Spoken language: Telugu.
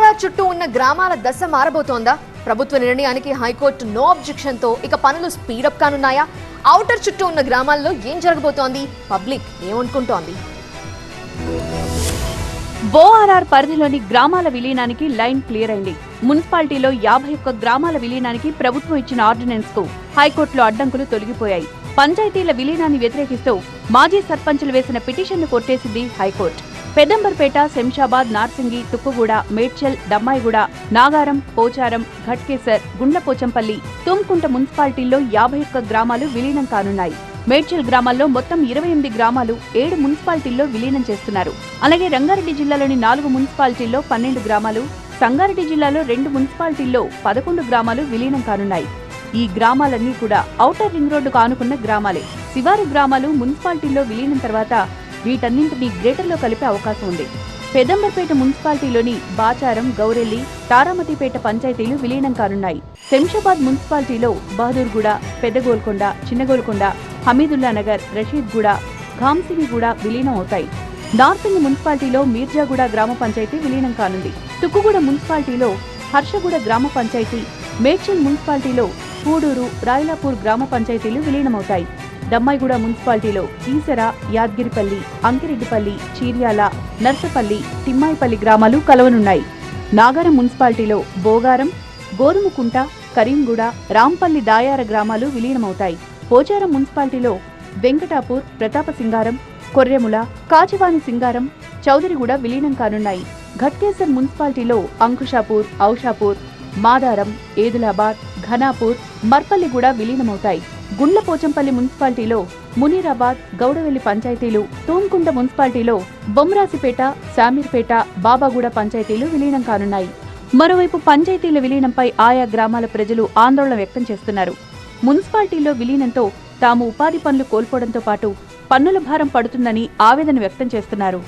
ఓఆర్ఆర్ చుట్టూ ఉన్న గ్రామాల దశ మారబోతోందా? ప్రభుత్వ నిర్ణయానికి హైకోర్టు నో అబ్జెక్షన్ తో ఇక పనులు స్పీడప్ కానున్నాయా? ఔటర్ చుట్టూ ఉన్న గ్రామాల్లో ఏం జరగబోతోంది? పబ్లిక్ ఏమనుకుంటోంది? ఓఆర్ఆర్ పరిధిలోని గ్రామాల విలీనానికి లైన్ క్లియర్ అయింది. మున్సిపాలిటీలో 51 గ్రామాల విలీనానికి ప్రభుత్వం ఇచ్చిన ఆర్డినెన్స్ కు హైకోర్టులో అడ్డంకులు తొలగిపోయాయి. పంచాయతీల విలీనాన్ని వ్యతిరేకిస్తూ మాజీ సర్పంచులు వేసిన పిటిషన్ను కొట్టేసింది హైకోర్టు. పెదంబర్పేట, శంషాబాద్, నార్సింగి, తుక్కుగూడ, మేడ్చల్, దమ్మాయిగూడ, నాగారం, పోచారం, ఘట్కేసర్, గుండ్లపోచంపల్లి, తుమ్కుంట మున్సిపాలిటీల్లో 51 గ్రామాలు విలీనం కానున్నాయి. మేడ్చల్ గ్రామాల్లో మొత్తం 28 గ్రామాలు 7 మున్సిపాలిటీల్లో విలీనం చేస్తున్నారు. అలాగే రంగారెడ్డి జిల్లాలోని 4 మున్సిపాలిటీల్లో 12 గ్రామాలు, సంగారెడ్డి జిల్లాలో 2 మున్సిపాలిటీల్లో 11 గ్రామాలు విలీనం కానున్నాయి. ఈ గ్రామాలన్నీ కూడా ఔటర్ రింగ్ రోడ్డుకు ఆనుకున్న గ్రామాలే. శివారు గ్రామాలు మున్సిపాలిటీల్లో విలీనం తర్వాత వీటన్నింటినీ గ్రేటర్లో కలిపే అవకాశం ఉంది. పెదంబర్పేట మున్సిపాలిటీలోని బాచారం, గౌరెల్లి, తారామతిపేట పంచాయతీలు విలీనం కానున్నాయి. శంషాబాద్ మున్సిపాలిటీలో బహదూర్గూడ, పెద్దగోల్కొండ, చిన్నగోల్కొండ, హమీదుల్లా నగర్, రషీద్గూడ, ఘాంసినిగూడ విలీనం అవుతాయి. నార్సింగి మున్సిపాలిటీలో మీర్జాగూడ గ్రామ పంచాయతీ విలీనం కానుంది. తుక్కుగూడ మున్సిపాలిటీలో హర్షగూడ గ్రామ పంచాయతీ, మేడ్చల్ మున్సిపాలిటీలో పూడూరు, రాయలాపూర్ గ్రామ పంచాయతీలు విలీనమవుతాయి. దమ్మాయిగూడ మున్సిపాలిటీలో ఈసర, యాద్గిరిపల్లి, అంకిరెడ్డిపల్లి, చీర్యాల, నర్సపల్లి, తిమ్మాయిపల్లి గ్రామాలు కలవనున్నాయి. నాగారం మున్సిపాలిటీలో బోగారం, గోరుముకుంట, కరీంగూడ, రాంపల్లి, దాయార గ్రామాలు విలీనమవుతాయి. పోచారం మున్సిపాలిటీలో వెంకటాపూర్, ప్రతాపసింగారం, కొర్రెముల, కాచివాని సింగారం, చౌదరిగూడ విలీనం కానున్నాయి. ఘట్కేసర్ మున్సిపాలిటీలో అంకుషాపూర్, ఔషాపూర్, మాదారం, ఏదులాబాద్, ఘనాపూర్, మర్పల్లిగూడ విలీనమవుతాయి. గుండ్లపోచంపల్లి మున్సిపాలిటీలో మునీరాబాద్, గౌడవెల్లి పంచాయతీలు, తూంకుంట మున్సిపాలిటీలో బొమ్రాసిపేట, శామీర్పేట, బాబాగూడ పంచాయతీలు విలీనం కానున్నాయి. మరోవైపు పంచాయతీల విలీనంపై ఆయా గ్రామాల ప్రజలు ఆందోళన వ్యక్తం చేస్తున్నారు. మున్సిపాలిటీల్లో విలీనంతో తాము ఉపాధి పనులు కోల్పోవడంతో పాటు పన్నుల భారం పడుతుందని ఆవేదన వ్యక్తం చేస్తున్నారు.